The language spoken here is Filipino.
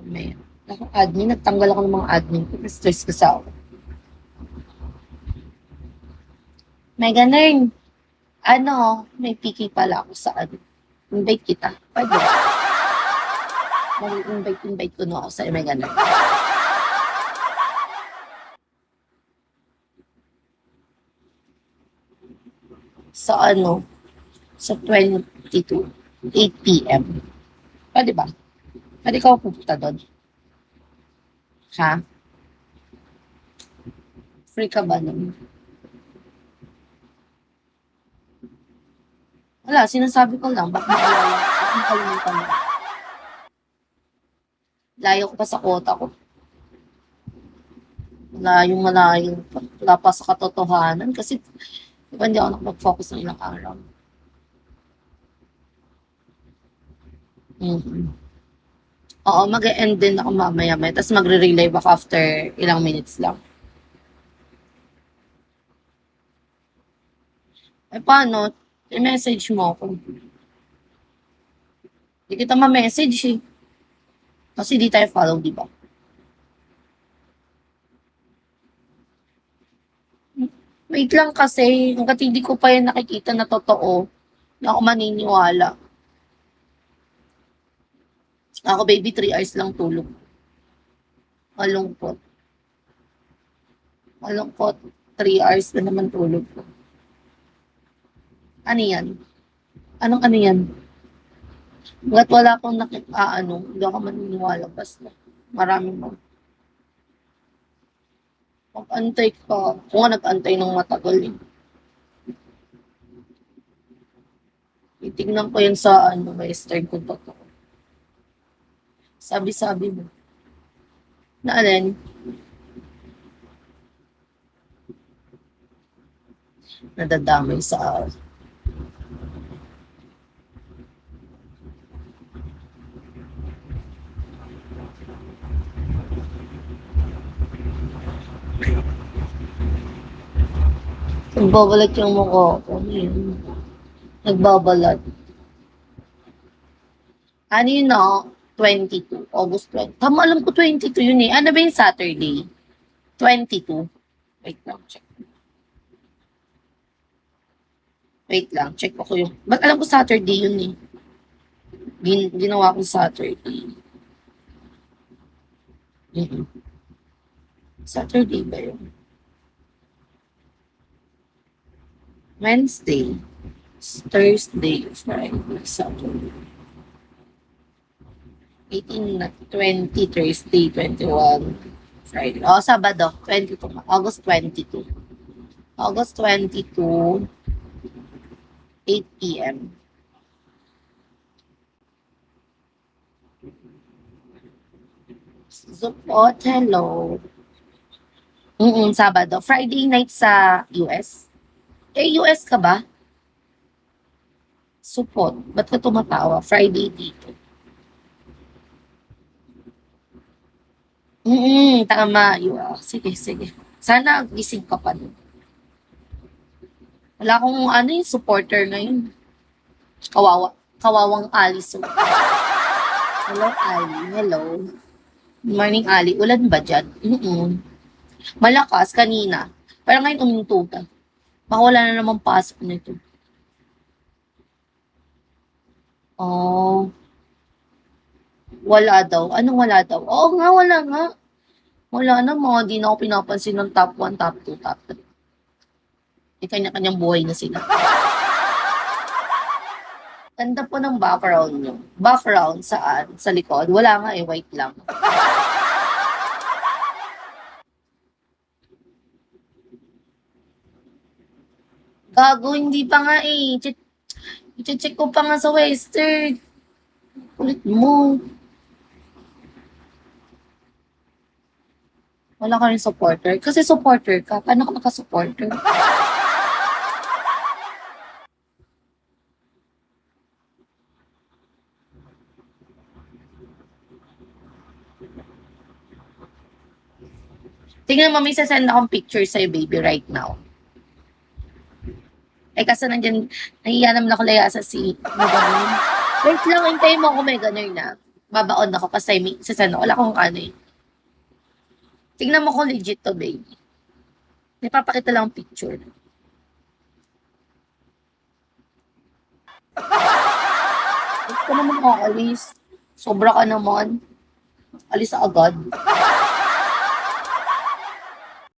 May ako admin, nagtanggal ako ng mga admin ko. Stress ko sa ako. May ganun. Ano, may piki pala ako sa ano. Invite kita. Pwede. Mag-invite ko no ako sa may ganun. Sa ano, sa 22, 8 p.m. Pwede ba? Pwede ka pupunta doon? Ha? Free ka ba nun? Wala, sinasabi ko lang, baka makalimutan mo. Layo ko pa sa kota ko. Malayo. Wala pa sa katotohanan. Kasi, di ba hindi ako nakapag-focus ng ilang araw. Oo, mag-e-end din ako mamaya-maya. Tapos magre-relive ako after ilang minutes lang. Eh, paano? I-message mo ako. Hindi kita ma-message eh. Kasi di tayo follow, di ba? Wait lang kasi, hanggat hindi ko pa yan nakikita na totoo, na ako maniniwala. Ako, baby, 3 hours lang tulog. Malungkot. Malungkot. 3 hours na naman tulog ko. Ano yan? Anong ano yan? Hanggat wala akong hindi ako maniniwala. Basta, marami mo. Mag-antay ka. Kung nga nag-antay ng matagal eh. Titignan ko yan sa western kung totoo. Sabi-sabi mo. Na alin? Nadadamay sa nagbabalat yung mukha ko. Nagbabalat. Ano yun no? 22. August 20. Tama, alam ko 22 yun eh. Ano ba yung Saturday? 22. Wait lang, check. Wait lang, check ko yung... Ba't alam ko Saturday yun eh? Ginawa ko Saturday. Saturday ba yun? Wednesday. Thursday, Friday, Saturday. 18 na 20, Thursday, 21, Friday. Oh, Sabado, 22. August 22. August 22, 8 p.m. Support, hello. Sabado. Friday night sa US. Eh, US ka ba? Support. Ba't ka tumatawa? Friday dito. Tama. Sige, sige. Sana gising ka pa nun. Wala akong yung supporter ngayon. Kawawang Alice. Hello, Ali. Hello. Good morning, Ali. Ulan ba dyan? Malakas kanina. Pero ngayon uminto ka. Baka wala na namang pasok nito. Oh. Wala daw. Anong wala daw? Oo nga, wala nga. Wala na, mga di na ako pinapansin ng top 1, top 2, top 3. May kanya-kanyang buhay na sila. Ganda po ng background nyo. Background saan? Sa likod? Wala nga eh, white lang. Gago, hindi pa nga eh. I-check ko pa nga sa Western. Ulit mo. Wala ka rin supporter. Kasi supporter ka. Paano ka naka-supporter? Tingnan mo, may sasend akong picture sa'yo, baby, right now. Eh, kasi nandiyan, nahiya naman ako layasa si Meganer. Wait lang, hintayin mo ako, Meganer na. babaon ako kasi may sa sana wala akong ano eh. Tingnan mo kung legit to, babe. May papakita lang ang picture. Huwag ka naman aalis. Sobra ka naman. Alis agad.